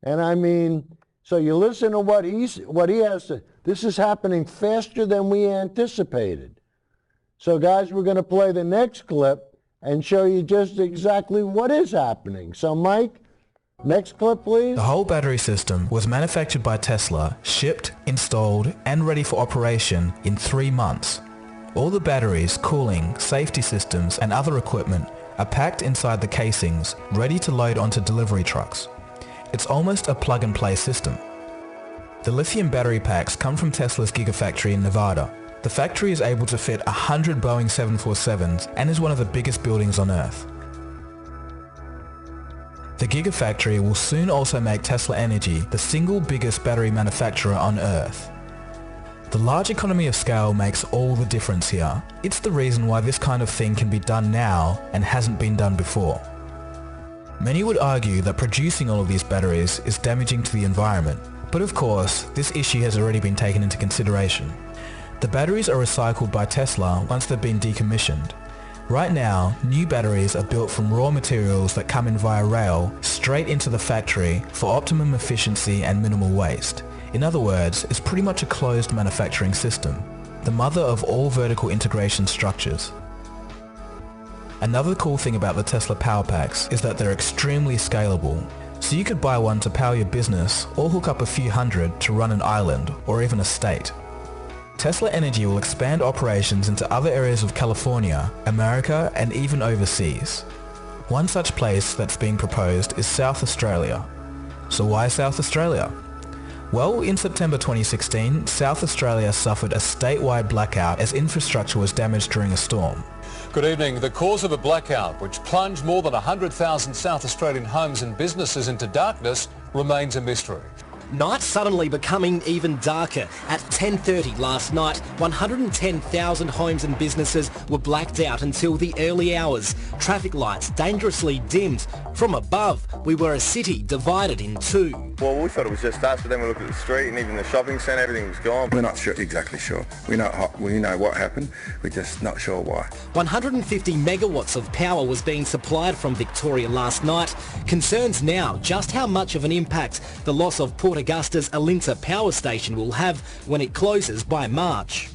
And I mean, so you listen to what he has to. This is happening faster than we anticipated. So guys, we're going to play the next clip and show you just exactly what is happening. So Mike, next clip please. The whole battery system was manufactured by Tesla, shipped, installed, and ready for operation in 3 months. All the batteries, cooling, safety systems, and other equipment are packed inside the casings, ready to load onto delivery trucks. It's almost a plug-and-play system. The lithium battery packs come from Tesla's Gigafactory in Nevada. The factory is able to fit 100 Boeing 747s and is one of the biggest buildings on Earth. The Gigafactory will soon also make Tesla Energy the single biggest battery manufacturer on Earth. The large economy of scale makes all the difference here. It's the reason why this kind of thing can be done now and hasn't been done before. Many would argue that producing all of these batteries is damaging to the environment, but of course, this issue has already been taken into consideration. The batteries are recycled by Tesla once they've been decommissioned. Right now, new batteries are built from raw materials that come in via rail straight into the factory for optimum efficiency and minimal waste. In other words, it's pretty much a closed manufacturing system, the mother of all vertical integration structures. Another cool thing about the Tesla Power Packs is that they're extremely scalable. So you could buy one to power your business or hook up a few hundred to run an island or even a state. Tesla Energy will expand operations into other areas of California, America, and even overseas. One such place that's being proposed is South Australia. So why South Australia? Well, in September 2016, South Australia suffered a statewide blackout as infrastructure was damaged during a storm. Good evening. The cause of a blackout, which plunged more than 100,000 South Australian homes and businesses into darkness, remains a mystery. Night suddenly becoming even darker. At 10:30 last night, 110,000 homes and businesses were blacked out until the early hours. Traffic lights dangerously dimmed. From above, we were a city divided in two. Well, we thought it was just us, but then we looked at the street and even the shopping centre, everything was gone. We're not exactly sure. We know what happened, we're just not sure why. 150 megawatts of power was being supplied from Victoria last night. Concerns now just how much of an impact the loss of Port Augusta's Alinta power station will have when it closes by March.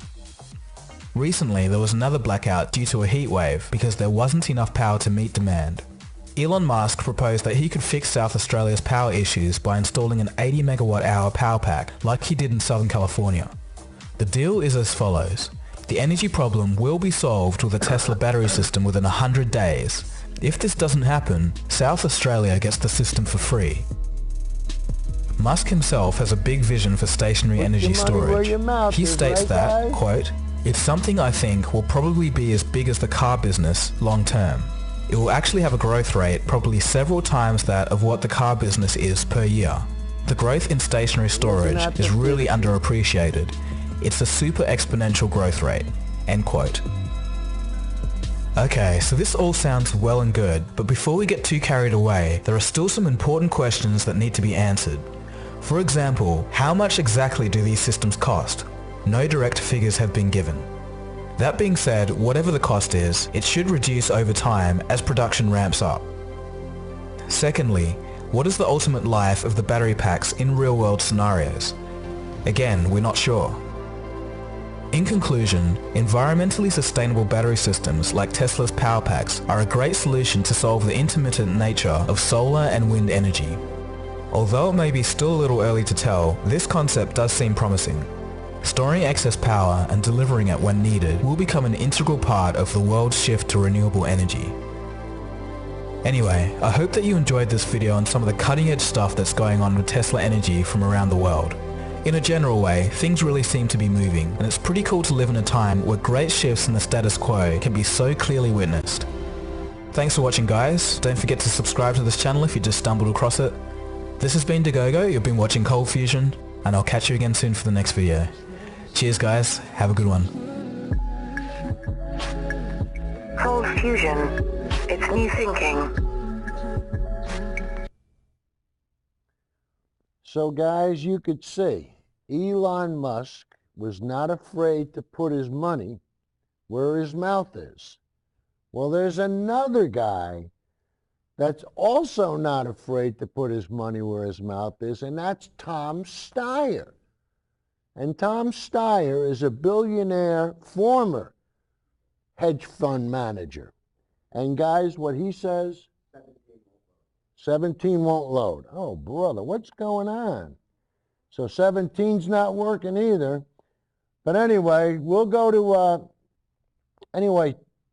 Recently, there was another blackout due to a heat wave because there wasn't enough power to meet demand. Elon Musk proposed that he could fix South Australia's power issues by installing an 80 megawatt hour power pack like he did in Southern California. The deal is as follows. The energy problem will be solved with a Tesla battery system within 100 days. If this doesn't happen, South Australia gets the system for free. Musk himself has a big vision for stationary energy storage. He states that, quote, "It's something I think will probably be as big as the car business long term. It will actually have a growth rate probably several times that of what the car business is per year. The growth in stationary storage is really underappreciated. It's a super exponential growth rate." End quote. Okay, so this all sounds well and good, but before we get too carried away, there are still some important questions that need to be answered. For example, how much exactly do these systems cost? No direct figures have been given. That being said, whatever the cost is, it should reduce over time as production ramps up. Secondly, what is the ultimate life of the battery packs in real-world scenarios? Again, we're not sure. In conclusion, environmentally sustainable battery systems like Tesla's power packs are a great solution to solve the intermittent nature of solar and wind energy. Although it may be still a little early to tell, this concept does seem promising. Storing excess power and delivering it when needed will become an integral part of the world's shift to renewable energy. Anyway, I hope that you enjoyed this video on some of the cutting-edge stuff that's going on with Tesla Energy from around the world. In a general way, things really seem to be moving, and it's pretty cool to live in a time where great shifts in the status quo can be so clearly witnessed. Thanks for watching, guys. Don't forget to subscribe to this channel if you just stumbled across it. This has been Dagogo, you've been watching Cold Fusion, and I'll catch you again soon for the next video. Cheers guys, have a good one. Cold Fusion, it's new thinking. So guys, you could see Elon Musk was not afraid to put his money where his mouth is. Well, there's another guy that's also not afraid to put his money where his mouth is, and that's Tom Steyer. And Tom Steyer is a billionaire former hedge fund manager. And guys, what he says, 17 won't load. Oh, brother, what's going on? So 17's not working either. But anyway, we'll go to,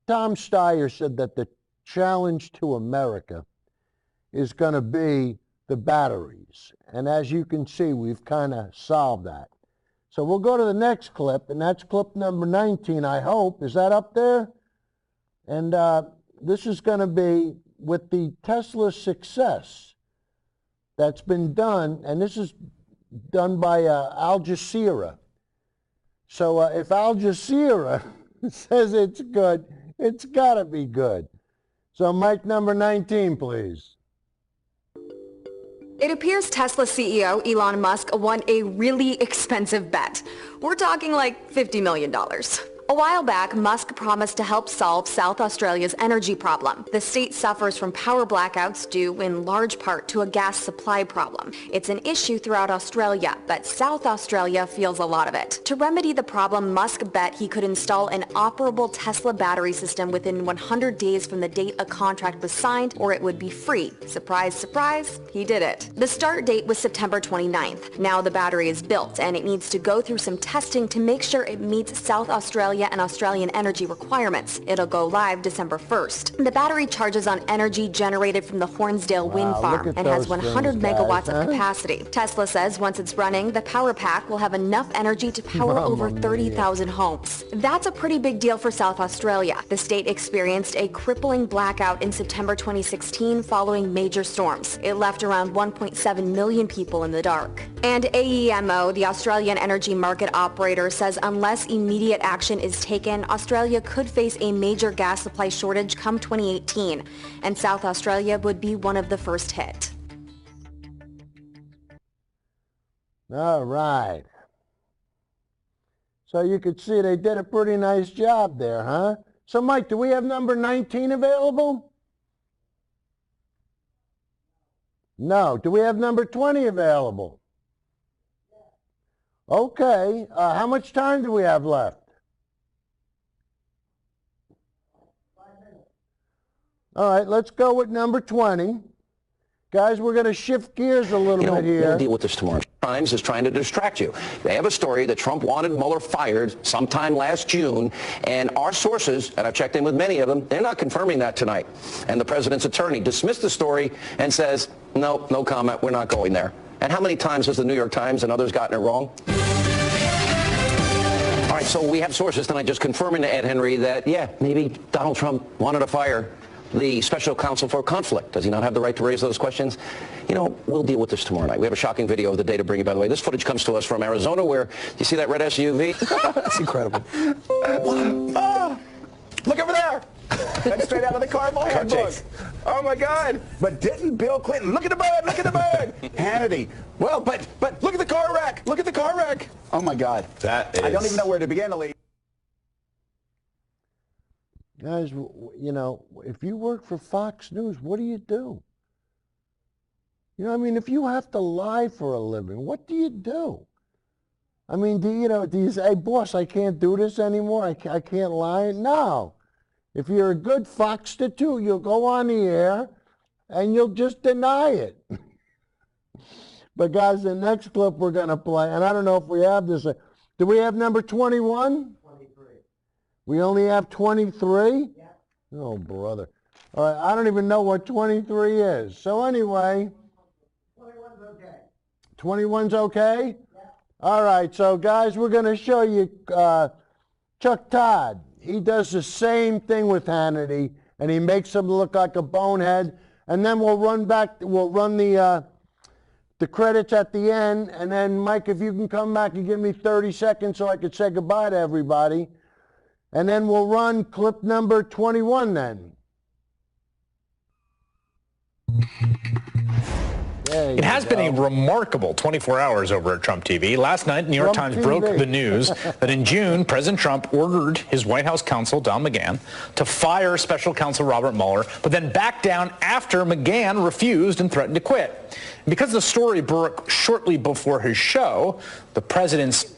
Tom Steyer said that the challenge to America is going to be the batteries. And as you can see, we've kind of solved that. So we'll go to the next clip, and that's clip number 19, I hope. Is that up there? And this is going to be with the Tesla success that's been done, and this is done by Al Jazeera. So if Al Jazeera says it's good, it's got to be good. So mic number 19, please. It appears Tesla CEO Elon Musk won a really expensive bet. We're talking like $50 million. A while back, Musk promised to help solve South Australia's energy problem. The state suffers from power blackouts due in large part to a gas supply problem. It's an issue throughout Australia, but South Australia feels a lot of it. To remedy the problem, Musk bet he could install an operable Tesla battery system within 100 days from the date a contract was signed, or it would be free. Surprise, surprise, he did it. The start date was September 29th. Now the battery is built, and it needs to go through some testing to make sure it meets South Australia and Australian energy requirements. It'll go live December 1st. The battery charges on energy generated from the Hornsdale wind farm and has 100 megawatts of capacity. Tesla says once it's running, the power pack will have enough energy to power over 30,000 homes. That's a pretty big deal for South Australia. The state experienced a crippling blackout in September 2016 following major storms. It left around 1.7 million people in the dark. And AEMO, the Australian energy market operator, says unless immediate action is taken, Australia could face a major gas supply shortage come 2018, and South Australia would be one of the first hit. All right. So you could see they did a pretty nice job there, huh? So Mike, do we have number 19 available? No. Do we have number 20 available? Okay. How much time do we have left? All right, let's go with number 20. Guys, we're going to shift gears a little bit here. We'll deal with this tomorrow. Times is trying to distract you. They have a story that Trump wanted Mueller fired sometime last June, and our sources, and I've checked in with many of them, they're not confirming that tonight. And the president's attorney dismissed the story and says, no, no comment, we're not going there. And how many times has the New York Times and others gotten it wrong? All right, so we have sources tonight just confirming to Ed Henry that, yeah, maybe Donald Trump wanted to fire the special counsel for conflict. Does he not have the right to raise those questions? You know, we'll deal with this tomorrow night. We have a shocking video of the day to bring you, by the way. This footage comes to us from Arizona where, you see that red SUV? That's incredible. Look over there. That's straight out of the car handbook. Oh my God. But didn't Bill Clinton, look at the bird, look at the bird. Hannity. Well, but look at the car wreck. Look at the car wreck. Oh my God. That is. I don't even know where to begin to leave. Guys, you know, if you work for Fox News, what do? You know, I mean, if you have to lie for a living, what do you do? I mean, do you say, hey, boss, I can't do this anymore? I can't lie? No. If you're a good foxstitute, you'll go on the air and you'll just deny it. But guys, the next clip we're going to play, and I don't know if we have this. Do we have number 21? 23. We only have 23? Yeah. Oh, brother. All right, I don't even know what 23 is. So anyway. 21's okay. 21's okay? Yeah. All right, so guys, we're going to show you Chuck Todd. He does the same thing with Hannity, and he makes him look like a bonehead. And then we'll run the credits at the end. And then, Mike, if you can come back and give me 30 seconds so I could say goodbye to everybody. And then we'll run clip number 21 then. It has been a remarkable 24 hours over at Trump TV. Last night, New York Times broke the news that in June, President Trump ordered his White House counsel, Don McGahn, to fire special counsel Robert Mueller, but then back down after McGahn refused and threatened to quit. Because the story broke shortly before his show, the president's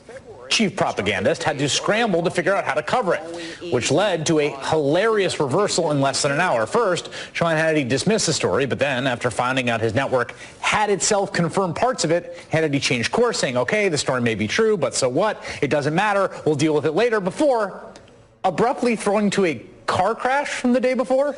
chief propagandist had to scramble to figure out how to cover it, which led to a hilarious reversal in less than an hour. First, Sean Hannity dismissed the story, but then, after finding out his network had itself confirmed parts of it, Hannity changed course, saying, okay, the story may be true, but so what? It doesn't matter. We'll deal with it later, before abruptly throwing to a car crash from the day before.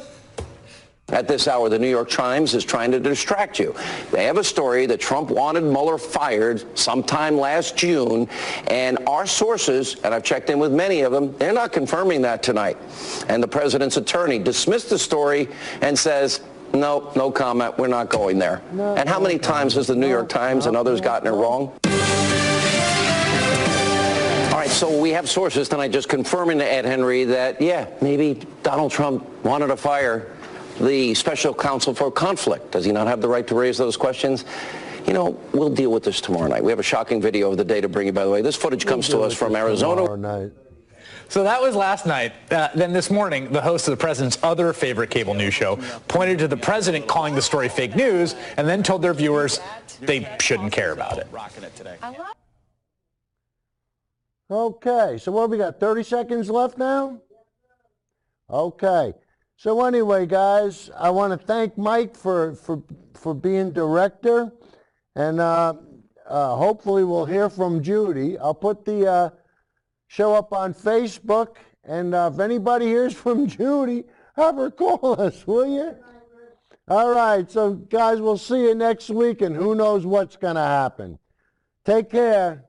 At this hour, the New York Times is trying to distract you. They have a story that Trump wanted Mueller fired sometime last June, and our sources, and I've checked in with many of them, they're not confirming that tonight. And the president's attorney dismissed the story and says, no, no comment, we're not going there. And how many times has the New York Times and others gotten it wrong? All right, so we have sources tonight just confirming to Ed Henry that, yeah, maybe Donald Trump wanted to fire the special counsel for conflict. Does he not have the right to raise those questions? You know, we'll deal with this tomorrow night. We have a shocking video of the day to bring you, by the way. This footage comes to us from Arizona. So that was last night. Then this morning, the host of the president's other favorite cable news show pointed to the president calling the story fake news and then told their viewers they shouldn't care about it. Okay, so what have we got, 30 seconds left now? Okay. So anyway, guys, I want to thank Mike for being director, and hopefully we'll hear from Judy. I'll put the show up on Facebook, and if anybody hears from Judy, have her call us, will you? All right, so guys, we'll see you next week, and who knows what's going to happen. Take care.